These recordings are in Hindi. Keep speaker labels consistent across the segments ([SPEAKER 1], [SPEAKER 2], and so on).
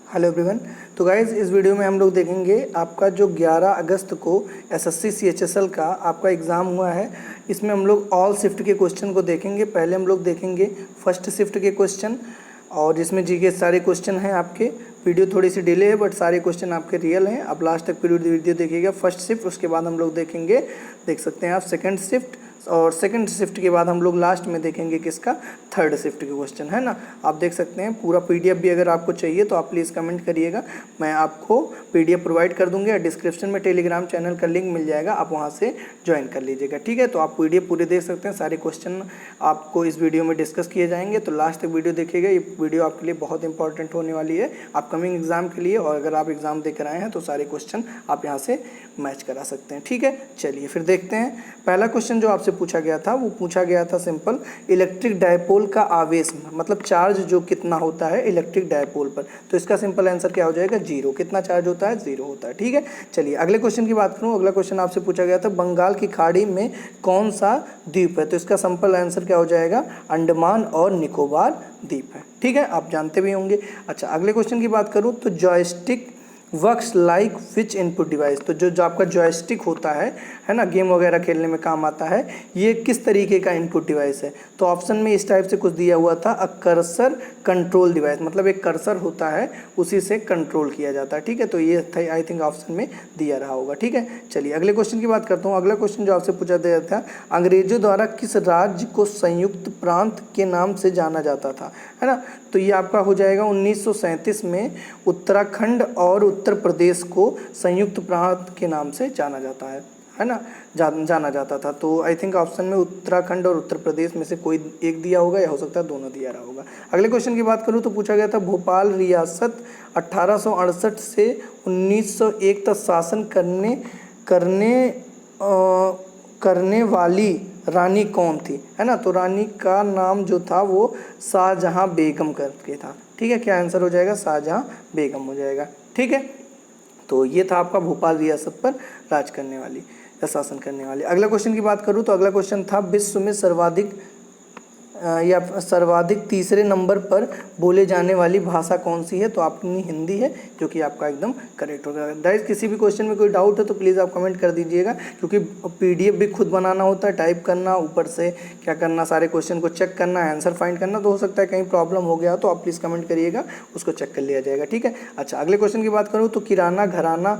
[SPEAKER 1] Hello everyone. तो गाइज़ इस वीडियो में हम लोग देखेंगे आपका जो 11 अगस्त को एसएससी सीएचएसएल का आपका एग्ज़ाम हुआ है। इसमें हम लोग ऑल शिफ्ट के क्वेश्चन को देखेंगे। पहले हम लोग देखेंगे फर्स्ट शिफ्ट के क्वेश्चन, और जिसमें जी के सारे क्वेश्चन हैं आपके। वीडियो थोड़ी सी डिले है बट सारे क्वेश्चन आपके रियल हैं। आप लास्ट तक वीडियो देखिएगा। फर्स्ट शिफ्ट, उसके बाद हम लोग देखेंगे, देख सकते हैं आप, सेकंड शिफ्ट, और सेकंड शिफ्ट के बाद हम लोग लास्ट में देखेंगे किसका, थर्ड शिफ्ट के क्वेश्चन, है ना। आप देख सकते हैं पूरा पीडीएफ भी अगर आपको चाहिए तो आप प्लीज़ कमेंट करिएगा, मैं आपको पीडीएफ प्रोवाइड कर दूंगा। डिस्क्रिप्शन में टेलीग्राम चैनल का लिंक मिल जाएगा, आप वहां से ज्वाइन कर लीजिएगा, ठीक है। तो आप पीडीएफ पूरे देख सकते हैं, सारे क्वेश्चन आपको इस वीडियो में डिस्कस किए जाएंगे। तो लास्ट तक वीडियो देखिएगा, ये वीडियो आपके लिए बहुत इंपॉर्टेंट होने वाली है अपकमिंग एग्जाम के लिए। और अगर आप एग्जाम देकर आए हैं तो सारे क्वेश्चन आप यहाँ से मैच करा सकते हैं, ठीक है। चलिए फिर देखते हैं। पहला क्वेश्चन जो आपसे पूछा गया था वो पूछा गया था सिंपल, इलेक्ट्रिक डायपोल का आवेश मतलब चार्ज जो कितना होता है इलेक्ट्रिक डायपोल पर। तो इसका सिंपल आंसर क्या हो जाएगा, जीरो। कितना चार्ज होता है, जीरो होता है, ठीक है। चलिए अगले क्वेश्चन की बात करूं। अगला क्वेश्चन आपसे पूछा गया था, बंगाल की खाड़ी में कौन सा द्वीप है। तो इसका सिंपल आंसर क्या हो जाएगा, अंडमान और निकोबार द्वीप है, ठीक है। आप जानते भी होंगे। अच्छा अगले क्वेश्चन की बात करूं तो joystick works like which input device. तो जो आपका जॉयस्टिक होता है ना, गेम वगैरह खेलने में काम आता है, ये किस तरीके का इनपुट डिवाइस है। तो ऑप्शन में इस टाइप से कुछ दिया हुआ था, अ कर्सर कंट्रोल डिवाइस, मतलब एक कर्सर होता है उसी से कंट्रोल किया जाता है, ठीक है। तो ये था, आई थिंक ऑप्शन में दिया रहा होगा, ठीक है। चलिए अगले क्वेश्चन की बात करता हूँ। अगला क्वेश्चन जो आपसे पूछा गया था, अंग्रेजों द्वारा किस राज्य को संयुक्त प्रांत के नाम से जाना जाता था, है ना। तो ये आपका हो जाएगा 1937 में उत्तराखंड और उत्तर प्रदेश को संयुक्त प्रांत के नाम से जाना जाता है ना, जाना जाता था। तो आई थिंक ऑप्शन में उत्तराखंड और उत्तर प्रदेश में से कोई एक दिया होगा, या हो सकता है दोनों दिया रहा होगा। अगले क्वेश्चन की बात करूँ तो पूछा गया था, भोपाल रियासत 1868 से 1901 तक शासन करने वाली रानी कौन थी, है ना। तो रानी का नाम जो था वो शाहजहां बेगम करके था, ठीक है। क्या आंसर हो जाएगा, शाहजहां बेगम हो जाएगा, ठीक है। तो ये था आपका भोपाल रियासत पर राज करने वाली या शासन करने वाली। अगला क्वेश्चन की बात करूँ तो अगला क्वेश्चन था, विश्व में सर्वाधिक तीसरे नंबर पर बोले जाने वाली भाषा कौन सी है। तो अपनी हिंदी है, जो कि आपका एकदम करेक्ट होगा। गाइस किसी भी क्वेश्चन में कोई डाउट है तो प्लीज़ आप कमेंट कर दीजिएगा, क्योंकि पीडीएफ भी खुद बनाना होता है, टाइप करना, ऊपर से क्या करना, सारे क्वेश्चन को चेक करना, आंसर फाइंड करना। तो हो सकता है कहीं प्रॉब्लम हो गया तो आप प्लीज़ कमेंट करिएगा, उसको चेक कर लिया जाएगा, ठीक है। अच्छा अगले क्वेश्चन की बात करूँ तो किराना घराना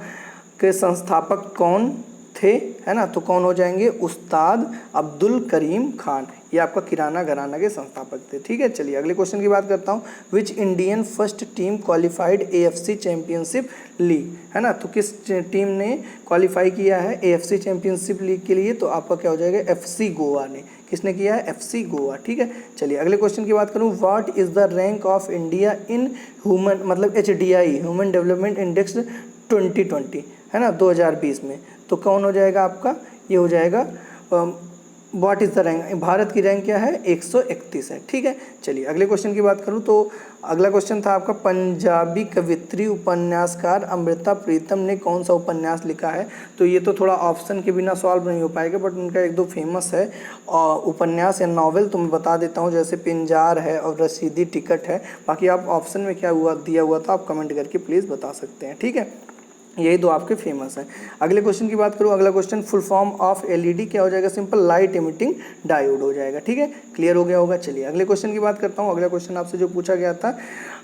[SPEAKER 1] के संस्थापक कौन थे, है ना। तो कौन हो जाएंगे, उस्ताद अब्दुल करीम खान, ये आपका किराना घराना के संस्थापक थे, ठीक है। चलिए अगले क्वेश्चन की बात करता हूँ, which Indian first team qualified AFC championship league, है ना। तो किस टीम ने क्वालिफाई किया है एएफसी चैंपियनशिप लीग के लिए। तो आपका क्या हो जाएगा, एफसी गोवा ने। किसने किया है, एफसी गोवा, ठीक है। चलिए अगले क्वेश्चन की बात करूँ, what is the rank of India in human मतलब HDI ह्यूमन डेवलपमेंट इंडेक्स 2020, है ना, 2020 में। तो कौन हो जाएगा आपका, ये हो जाएगा what is the rank, Bharat की रैंक क्या है, 131 है, ठीक है। चलिए अगले क्वेश्चन की बात करूँ तो अगला क्वेश्चन था आपका, पंजाबी कवित्री उपन्यासकार अमृता प्रीतम ने कौन सा उपन्यास लिखा है। तो ये तो थोड़ा ऑप्शन के बिना सॉल्व नहीं हो पाएगा, बट उनका एक दो फेमस है उपन्यास या नॉवेल, तो मैं बता देता हूँ, जैसे पिंजार है और रसीदी टिकट है। बाकी आप ऑप्शन में क्या दिया हुआ था आप कमेंट करके प्लीज़ बता सकते हैं, ठीक है। यही दो आपके फेमस हैं। अगले क्वेश्चन की बात करूँ, अगला question, full form of LED क्या हो जाएगा, सिंपल लाइट इमिटिंग डायोड हो जाएगा, ठीक है। क्लियर हो गया होगा। चलिए अगले क्वेश्चन की बात करता हूँ। अगला क्वेश्चन आपसे जो पूछा गया था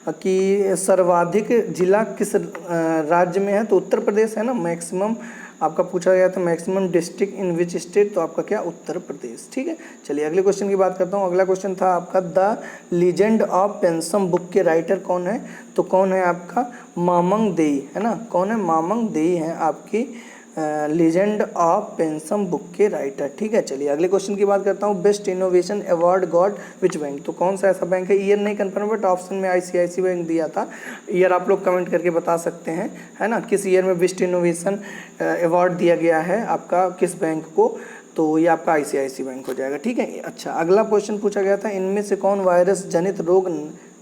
[SPEAKER 1] कि सर्वाधिक जिला किस राज्य में है। तो उत्तर प्रदेश है ना, मैक्सिमम आपका पूछा गया था, maximum district in which state. तो आपका क्या, उत्तर प्रदेश, ठीक है। चलिए अगले क्वेश्चन की बात करता हूँ। अगला क्वेश्चन था आपका, द लीजेंड ऑफ पेंसम बुक के राइटर कौन है। तो कौन है आपका, मामंग देई, है ना। कौन है, मामंग देई हैं आपकी लीजेंड ऑफ पेंसम बुक के राइटर, ठीक है। चलिए अगले क्वेश्चन की बात करता हूँ, best innovation award got which bank. तो कौन सा ऐसा बैंक है, ईयर नहीं कंफर्म बट ऑप्शन में ICICI बैंक दिया था। ईयर आप लोग कमेंट करके बता सकते हैं, है ना, किस ईयर में बेस्ट इनोवेशन अवार्ड दिया गया है आपका किस बैंक को। तो ये आपका ICICI बैंक हो जाएगा, ठीक है। अच्छा अगला क्वेश्चन पूछा गया था, इनमें से कौन वायरस जनित रोग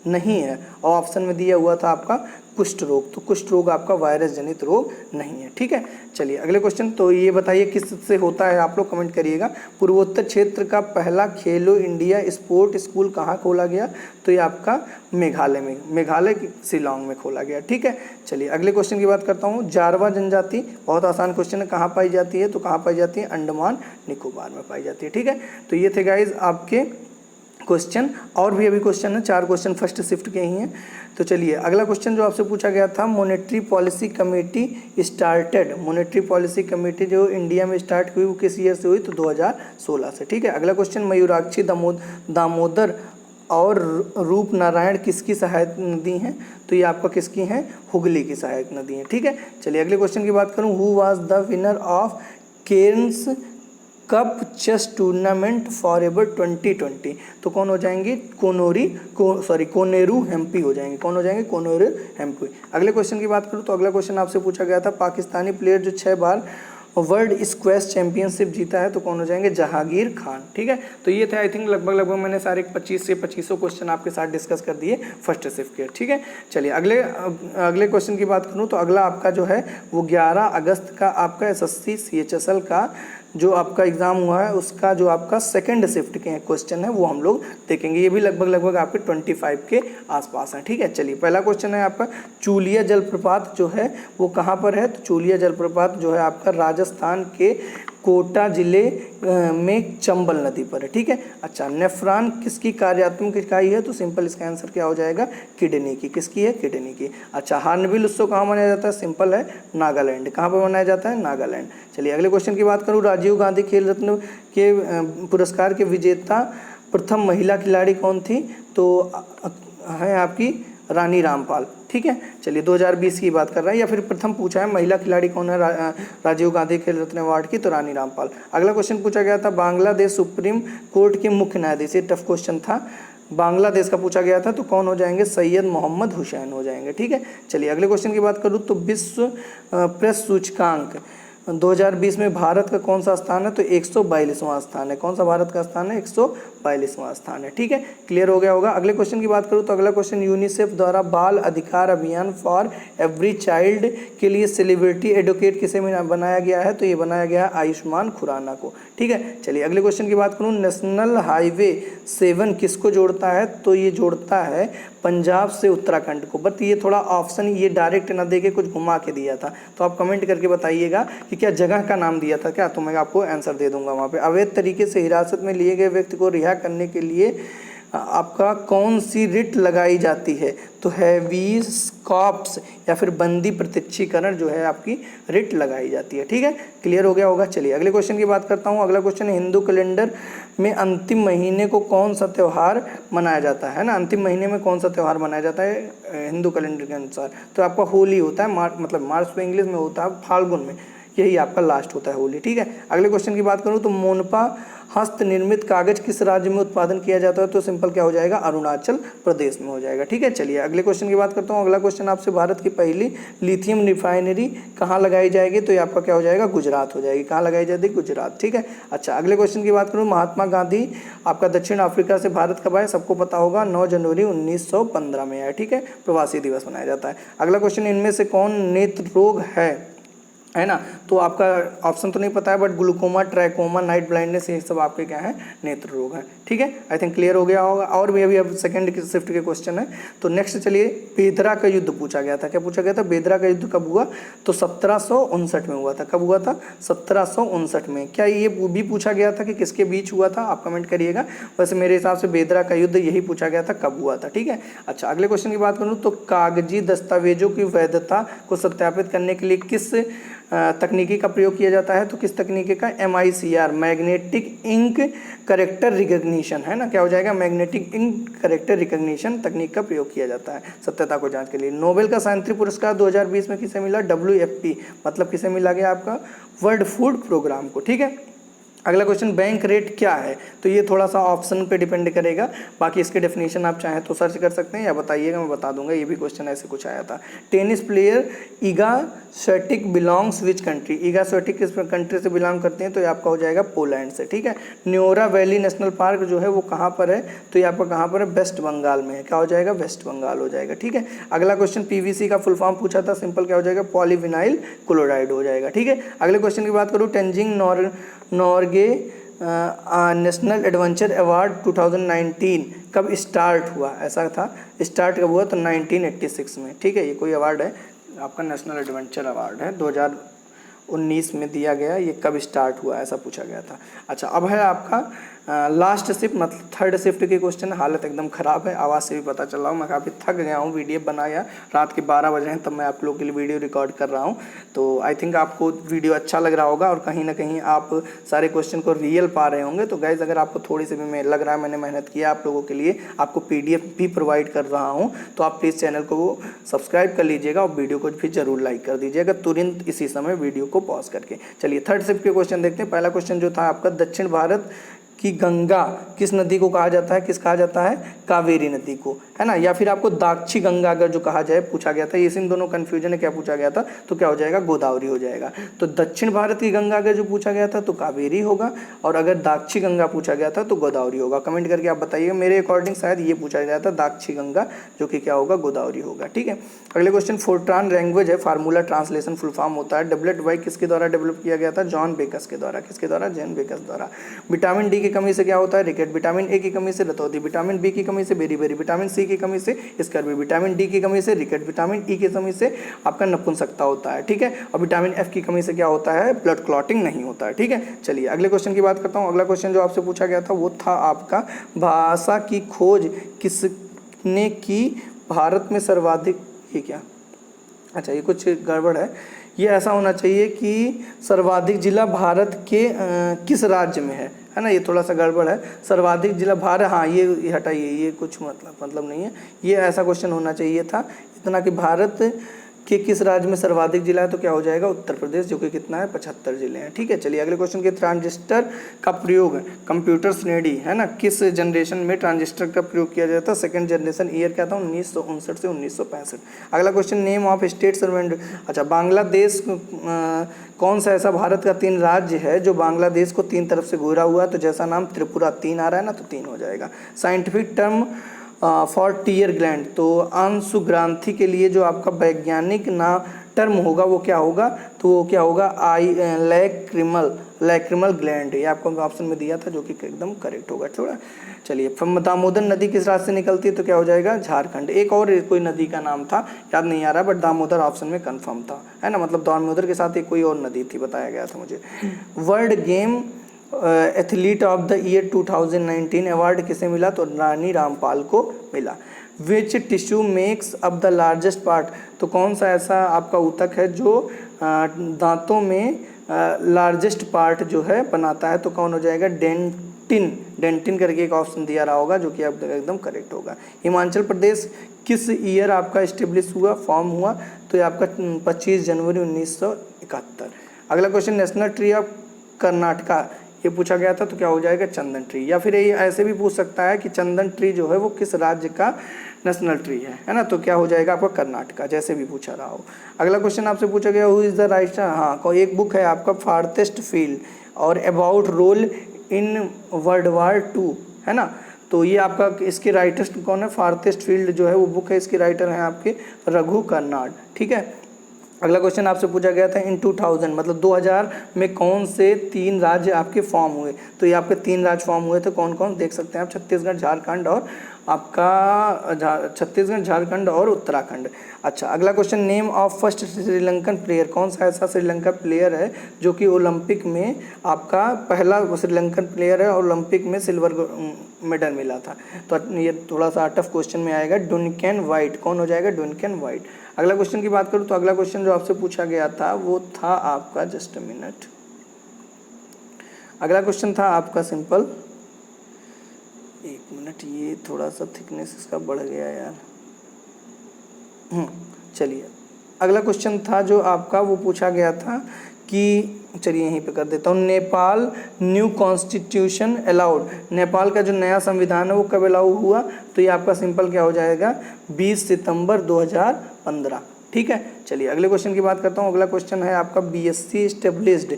[SPEAKER 1] नहीं है। और ऑप्शन में दिया हुआ था आपका कुष्ठ रोग, तो कुष्ठ रोग आपका वायरस जनित रोग नहीं है। ठीक है, चलिए अगले क्वेश्चन। तो ये बताइए किससे होता है, आप लोग कमेंट करिएगा। पूर्वोत्तर क्षेत्र का पहला खेलो इंडिया स्पोर्ट स्कूल कहाँ खोला गया? तो ये आपका मेघालय में, मेघालय की शिलांग में खोला गया। ठीक है, चलिए अगले क्वेश्चन की बात करता हूँ। जारवा जनजाति, बहुत आसान क्वेश्चन है, कहाँ पाई जाती है? तो कहाँ पाई जाती है? अंडमान निकोबार में पाई जाती है। ठीक है, तो ये थे गाइज आपके क्वेश्चन। और भी अभी क्वेश्चन है, 4 क्वेश्चन फर्स्ट शिफ्ट के ही हैं। तो चलिए अगला क्वेश्चन जो आपसे पूछा गया था, monetary policy committee started, monetary policy committee जो इंडिया में स्टार्ट हुई वो किस ईयर से हुई? तो 2016 से। ठीक है, अगला क्वेश्चन, मयूराक्षी दामोदर और रूप नारायण किसकी सहायक नदी हैं? तो ये आपका किसकी हैं? हुगली की सहायक नदी है। ठीक है, चलिए अगले क्वेश्चन की बात करूँ, who was the winner of Cairns cup chess tournament for ever 2020? तो कौन हो जाएंगे? कोनेरू हेम्पी हो जाएंगे। कौन हो जाएंगे? कोनेरू हेम्पी। अगले क्वेश्चन की बात करूँ तो अगला क्वेश्चन आपसे पूछा गया था, पाकिस्तानी प्लेयर जो 6 बार वर्ल्ड स्क्वैश चैंपियनशिप जीता है, तो कौन हो जाएंगे? जहांगीर खान। ठीक है, तो ये थे आई थिंक लगभग मैंने सारे 25 से 2500 क्वेश्चन आपके साथ डिस्कस कर दिए फर्स्ट शिफ्ट के। ठीक है, चलिए अगले क्वेश्चन की बात करूँ तो अगला आपका जो है वो 11 अगस्त का आपका एसएससी CHSL का जो आपका एग्ज़ाम हुआ है उसका जो आपका सेकंड शिफ्ट के क्वेश्चन है वो हम लोग देखेंगे। ये भी लगभग आपके 25 के आसपास हैं। ठीक है, चलिए पहला क्वेश्चन है आपका, चूलिया जलप्रपात जो है वो कहाँ पर है? तो चूलिया जलप्रपात जो है आपका राजस्थान के कोटा जिले में चंबल नदी पर है। ठीक है, अच्छा, नेफ्रॉन किसकी कार्यात्मक इकाई है? तो सिंपल इसका आंसर क्या हो जाएगा? किडनी की। किसकी है? किडनी की। अच्छा, हार्नबिल उत्सव कहाँ मनाया जाता है? सिंपल है, नागालैंड। कहाँ पर मनाया जाता है? नागालैंड। चलिए अगले क्वेश्चन की बात करूँ, राजीव गांधी खेल रत्न के पुरस्कार के विजेता प्रथम महिला खिलाड़ी कौन थी? तो है आपकी रानी रामपाल। ठीक है, चलिए 2020 की बात कर रहे हैं, या फिर प्रथम पूछा है महिला खिलाड़ी कौन है राजीव गांधी खेल रत्न अवार्ड की? तो रानी रामपाल। अगला क्वेश्चन पूछा गया था, बांग्लादेश सुप्रीम कोर्ट के मुख्य न्यायाधीश, ये टफ क्वेश्चन था, बांग्लादेश का पूछा गया था, तो कौन हो जाएंगे? सैयद मोहम्मद हुसैन हो जाएंगे। ठीक है, चलिए अगले क्वेश्चन की बात करूँ तो विश्व प्रेस सूचकांक 2020 में भारत का कौन सा स्थान है? तो 142वां स्थान है। कौन सा भारत का स्थान है? 142वां स्थान है। ठीक है, क्लियर हो गया होगा। अगले क्वेश्चन की बात करूँ तो अगला क्वेश्चन, यूनिसेफ द्वारा बाल अधिकार अभियान फॉर एवरी चाइल्ड के लिए सेलिब्रिटी एडवोकेट किसे बनाया गया है? तो ये बनाया गया है आयुष्मान खुराना को। ठीक है, चलिए अगले क्वेश्चन की बात करूँ, नेशनल हाईवे 7 किसको जोड़ता है? तो ये जोड़ता है पंजाब से उत्तराखंड को। बट ये थोड़ा ऑप्शन ये डायरेक्ट ना दे के कुछ घुमा के दिया था, तो आप कमेंट करके बताइएगा कि क्या जगह का नाम दिया था क्या, तो मैं आपको आंसर दे दूंगा वहाँ पे। अवैध तरीके से हिरासत में लिए गए व्यक्ति को रिहा करने के लिए आपका कौन सी रिट लगाई जाती है? तो हैवीस कॉप्स या फिर बंदी प्रत्यक्षीकरण जो है आपकी रिट लगाई जाती है। ठीक है, क्लियर हो गया होगा। चलिए अगले क्वेश्चन की बात करता हूँ। अगला क्वेश्चन है, हिंदू कैलेंडर में अंतिम महीने को कौन सा त्यौहार मनाया जाता है ना? अंतिम महीने में कौन सा त्यौहार मनाया जाता है हिंदू कैलेंडर के अनुसार? तो आपका होली होता है, मार्च तो इंग्लिश में होता है, फाल्गुन में यही आपका लास्ट होता है होली। ठीक है, अगले क्वेश्चन की बात करूँ तो मोनपा हस्त निर्मित कागज किस राज्य में उत्पादन किया जाता है? तो सिंपल क्या हो जाएगा? अरुणाचल प्रदेश में हो जाएगा। ठीक है, चलिए अगले क्वेश्चन की बात करता हूँ। अगला क्वेश्चन आपसे, भारत की पहली लिथियम रिफाइनरी कहाँ लगाई जाएगी? तो ये आपका क्या हो जाएगा? गुजरात हो जाएगी। कहाँ लगाई जाएगी? गुजरात। ठीक है, अच्छा अगले क्वेश्चन की बात करूँ, महात्मा गांधी आपका दक्षिण अफ्रीका से भारत कब आए? सबको पता होगा 9 जनवरी 1915 में आए। ठीक है, प्रवासी दिवस मनाया जाता है। अगला क्वेश्चन, इनमें से कौन नेत्र रोग है ना? तो आपका ऑप्शन तो नहीं पता है, but glaucoma, trachoma, night blindness, ये सब आपके क्या है? नेत्र रोग है। ठीक है, आई थिंक क्लियर हो गया होगा। और भी अभी अब सेकंड शिफ्ट के क्वेश्चन है। तो नेक्स्ट चलिए, बेदरा का युद्ध पूछा गया था। क्या पूछा गया था? बेदरा का युद्ध कब हुआ? तो 1759 में हुआ था। कब हुआ था? 1759 में। क्या ये भी पूछा गया था कि किसके बीच हुआ था? आप कमेंट करिएगा। वैसे मेरे हिसाब से बेदरा का युद्ध यही पूछा गया था कब हुआ था। ठीक है, अच्छा अगले क्वेश्चन की बात करूँ तो कागजी दस्तावेजों की वैधता को सत्यापित करने के लिए किस तकनीकी का प्रयोग किया जाता है? तो किस तकनीकी का? MICR, magnetic ink character recognition, है ना? क्या हो जाएगा? मैग्नेटिक इंक करेक्टर रिकग्निशन तकनीक का प्रयोग किया जाता है सत्यता को जांच के लिए। नोबेल का शांति पुरस्कार 2020 में किसे मिला? WFP, मतलब किसे मिला गया? आपका वर्ल्ड फूड प्रोग्राम को। ठीक है, अगला क्वेश्चन, बैंक रेट क्या है? तो ये थोड़ा सा ऑप्शन पे डिपेंड करेगा, बाकी इसके डेफिनेशन आप चाहें तो सर्च कर सकते हैं या बताइएगा, मैं बता दूंगा। ये भी क्वेश्चन ऐसे कुछ आया था। Tennis player Eega Swiatek belongs which country? Eega Swiatek किस कंट्री से बिलोंग करते हैं? तो ये आपका हो जाएगा पोलैंड से, ठीक है। न्योरा वैली नेशनल पार्क जो है वो कहाँ पर है? तो ये आपका कहाँ पर है? वेस्ट बंगाल में है। क्या हो जाएगा? वेस्ट बंगाल हो जाएगा, ठीक है। अगला क्वेश्चन, पीवीसी का फुल फॉर्म पूछा था, सिंपल क्या हो जाएगा? पॉलीविनाइल क्लोराइड हो जाएगा, ठीक है। अगले क्वेश्चन की बात करूँ, Tenzing Norgay national adventure award 2019 कब स्टार्ट हुआ? ऐसा था, स्टार्ट कब हुआ? तो 1986 में, ठीक है। ये कोई अवार्ड है आपका, नेशनल एडवेंचर अवार्ड है, 2019 में दिया गया। ये कब स्टार्ट हुआ ऐसा पूछा गया था। अच्छा, अब है आपका लास्ट शिफ्ट, मतलब थर्ड शिफ्ट के क्वेश्चन। हालत एकदम ख़राब है, आवाज़ से भी पता चल रहा हूँ, मैं काफ़ी थक गया हूँ। वीडियो बनाया रात के 12 बजे हैं तब मैं आप लोगों के लिए वीडियो रिकॉर्ड कर रहा हूँ। तो आई थिंक आपको वीडियो अच्छा लग रहा होगा और कहीं ना कहीं आप सारे क्वेश्चन को रियल पा रहे होंगे। तो गाइज़, अगर आपको थोड़ी सी भी लग रहा है मैंने मेहनत किया आप लोगों के लिए, आपको PDF भी प्रोवाइड कर रहा हूँ, तो आप प्लीज़ चैनल को सब्सक्राइब कर लीजिएगा और वीडियो को भी ज़रूर लाइक कर दीजिएगा तुरंत इसी समय वीडियो को पॉज करके। चलिए थर्ड शिफ्ट के क्वेश्चन देखते हैं। पहला क्वेश्चन जो था आपका, दक्षिण भारत कि गंगा किस नदी को कहा जाता है? किस कहा जाता है? कावेरी नदी को, है ना। या फिर आपको दाक्षी गंगा अगर जो कहा जाए पूछा गया था, ये इन दोनों कन्फ्यूजन है, क्या पूछा गया था? तो क्या हो जाएगा? गोदावरी हो जाएगा। तो दक्षिण भारत की गंगा अगर जो पूछा गया था तो कावेरी होगा, और अगर दाक्षी गंगा पूछा गया था तो गोदावरी होगा। कमेंट करके आप बताइएगा। मेरे अकॉर्डिंग शायद ये पूछा गया था दाक्षी गंगा, जो कि क्या होगा? गोदावरी होगा, ठीक है। अगले क्वेश्चन, फोर्ट्रान लैंग्वेज है, फार्मूला ट्रांसलेशन फुल फॉर्म होता है, डेवलप्ड बाय किसके द्वारा डेवलप किया गया था? जॉन बेकस के द्वारा। किसके द्वारा? जॉन बेकस द्वारा। विटामिन डी की कमी से क्या होता है? रिकेट। विटामिन ए की कमी से रतौंधी। विटामिन बी की कमी से बेरी। विटामिन सी की कमी से स्कर्वी। विटामिन डी की कमी से रिकेट। विटामिन ई की कमी से आपका नपुंसकता होता है, ठीक है। और विटामिन एफ की कमी से क्या होता है? ब्लड क्लॉटिंग नहीं होता है, ठीक है। चलिए अगले क्वेश्चन की बात करता हूँ। अगला क्वेश्चन जो आपसे पूछा गया था वो था आपका, भाषा की खोज किसने की भारत में सर्वाधिक? ये क्या, अच्छा ये कुछ गड़बड़ है, ये ऐसा होना चाहिए कि सर्वाधिक जिला भारत के किस राज्य में है ना। ये थोड़ा सा गड़बड़ है। सर्वाधिक जिला भारत, हाँ ये हटाइए, ये कुछ मतलब नहीं है। ये ऐसा क्वेश्चन होना चाहिए था इतना कि भारत कि किस राज्य में सर्वाधिक जिला है? तो क्या हो जाएगा? उत्तर प्रदेश, जो कि कितना है? 75 जिले हैं, ठीक है। चलिए अगले क्वेश्चन के, ट्रांजिस्टर का प्रयोग कंप्यूटर श्रेणी, है ना, किस जनरेशन में ट्रांजिस्टर का प्रयोग किया जाता है? Second generation. ईयर क्या था? 1959 से 1965। अगला question, name of state servant. अच्छा, बांग्लादेश कौन सा ऐसा भारत का 3 राज्य है जो बांग्लादेश को 3 तरफ से घूरा हुआ है? तो जैसा नाम त्रिपुरा, 3 आ रहा है ना, तो 3 हो जाएगा। Scientific term for tear gland, तो अंशुग्रांथि के लिए जो आपका वैज्ञानिक टर्म होगा वो क्या होगा? तो वो क्या होगा? Lacrimal gland. ये आपको ऑप्शन में दिया था, जो कि एकदम करेक्ट होगा, थोड़ा। चलिए, दामोदर नदी किस राज्य से निकलती है? तो क्या हो जाएगा? झारखंड। एक और कोई नदी का नाम था, याद नहीं आ रहा, बट दामोदर ऑप्शन में कंफर्म था, है ना। मतलब दामोदर के साथ एक कोई और नदी थी, बताया गया था मुझे। World game athlete of the year 2019 award किसे मिला? तो रानी रामपाल को मिला। Which tissue makes up the largest part, तो कौन सा ऐसा आपका ऊतक है जो दांतों में लार्जेस्ट पार्ट जो है बनाता है? तो कौन हो जाएगा? डेंटिन करके एक ऑप्शन दिया रहा होगा, जो कि आप एकदम करेक्ट होगा। हिमाचल प्रदेश किस ईयर आपका इस्टेब्लिश हुआ, फॉर्म हुआ? तो ये आपका 25 जनवरी 1971। अगला question, national tree of Karnataka, ये पूछा गया था, तो क्या हो जाएगा? चंदन ट्री। या फिर ये ऐसे भी पूछ सकता है कि चंदन ट्री जो है वो किस राज्य का नेशनल ट्री है ना। तो क्या हो जाएगा आपका? कर्नाटका, जैसे भी पूछा रहा हो। अगला क्वेश्चन आपसे पूछा गया, हु इज़ द राइटर, हाँ कोई एक बुक है आपका, फार्थेस्ट फील्ड और about role in world war 2, है ना। तो ये आपका इसके राइटर्स कौन है? फार्थेस्ट फील्ड जो है वो बुक है, इसके राइटर हैं आपके रघु कर्नाड, ठीक है। अगला क्वेश्चन आपसे पूछा गया था, इन 2000 मतलब 2000 में कौन से 3 राज्य आपके फॉर्म हुए? तो ये आपके 3 राज्य फॉर्म हुए थे, कौन कौन देख सकते हैं आप? छत्तीसगढ़, झारखंड और आपका छत्तीसगढ़, झारखंड और उत्तराखंड। अच्छा, अगला question, name of first Sri Lankan player, कौन सा ऐसा श्रीलंका प्लेयर है जो कि ओलंपिक में आपका पहला श्रीलंकन प्लेयर है, ओलंपिक में सिल्वर मेडल मिला था? तो ये थोड़ा सा टफ क्वेश्चन में आएगा, डुनकैन वाइट। कौन हो जाएगा? डुनकैन वाइट। अगला क्वेश्चन की बात करूँ तो अगला क्वेश्चन जो आपसे पूछा गया था वो था आपका, जस्ट अ मिनट, अगला क्वेश्चन था आपका सिंपल, एक मिनट, ये थोड़ा सा थिकनेस इसका बढ़ गया यार। चलिए, अगला क्वेश्चन था जो आपका वो पूछा गया था कि चलिए यहीं पे कर देता हूँ। Nepal new constitution allowed, Nepal का जो नया संविधान है वो कब अलाउ हुआ? तो ये आपका सिंपल क्या हो जाएगा, 20 सितंबर 2015। ठीक है, चलिए अगले क्वेश्चन की बात करता हूँ। अगला क्वेश्चन है आपका बीएससी इस्टेब्लिश्ड,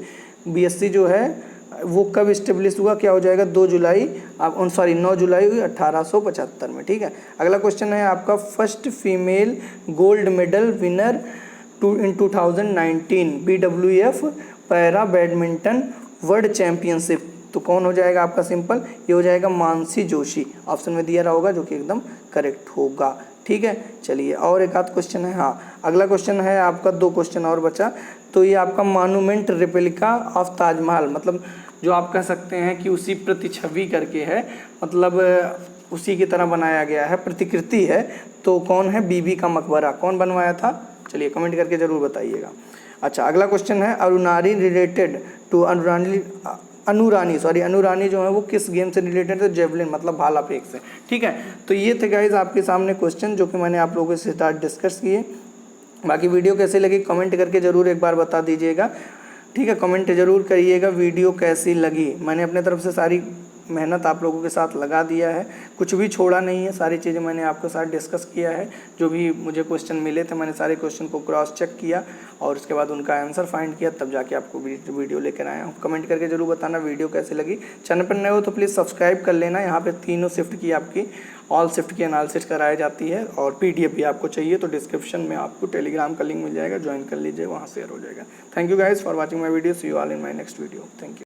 [SPEAKER 1] बीएससी जो है वो कब इस्टेब्लिश हुआ? क्या हो जाएगा, 9 जुलाई 1875 में। ठीक है, अगला क्वेश्चन है आपका first female gold medal winner in 2019 BWF para badminton world championship, तो कौन हो जाएगा आपका? सिंपल ये हो जाएगा मानसी जोशी, ऑप्शन में दिया रहा होगा जो कि एकदम करेक्ट होगा। ठीक है, चलिए और एक आध क्वेश्चन है। हाँ, अगला क्वेश्चन है आपका, 2 क्वेश्चन और बचा। तो ये आपका मॉन्यूमेंट रेप्लिका ऑफ ताजमहल, मतलब जो आप कह सकते हैं कि उसी प्रतिछवि करके है, मतलब उसी की तरह बनाया गया है, प्रतिकृति है, तो कौन है? बीबी का मकबरा, कौन बनवाया था? चलिए कमेंट करके ज़रूर बताइएगा। अच्छा, अगला क्वेश्चन है अनुरानी रिलेटेड टू अनुरानी जो है वो किस गेम से रिलेटेड है? जेवलिन, मतलब भाला फेंक से। ठीक है, तो ये थे गाइज आपके सामने क्वेश्चन जो कि मैंने आप लोगों से स्टार्ट डिस्कस किए। बाकी वीडियो कैसी लगी कमेंट करके ज़रूर एक बार बता दीजिएगा। ठीक है, कमेंट ज़रूर करिएगा वीडियो कैसी लगी। मैंने अपने तरफ से सारी मेहनत आप लोगों के साथ लगा दिया है, कुछ भी छोड़ा नहीं है, सारी चीज़ें मैंने आपके साथ डिस्कस किया है। जो भी मुझे क्वेश्चन मिले थे मैंने सारे क्वेश्चन को क्रॉस चेक किया और उसके बाद उनका आंसर फाइंड किया, तब जाके आपको वीडियो लेकर आया हूँ। कमेंट करके ज़रूर बताना वीडियो कैसी लगी। चैनल पर नए हो तो प्लीज़ सब्सक्राइब कर लेना। यहाँ पे तीनों शिफ्ट की आपकी ऑल शिफ्ट की एनालिसिस कराई जाती है और PDF भी आपको चाहिए तो डिस्क्रिप्शन में आपको टेलीग्राम का लिंक मिल जाएगा, ज्वाइन कर लीजिए, वहाँ शेयर हो जाएगा। Thank you guys for watching my video, see you all in my next video. Thank you.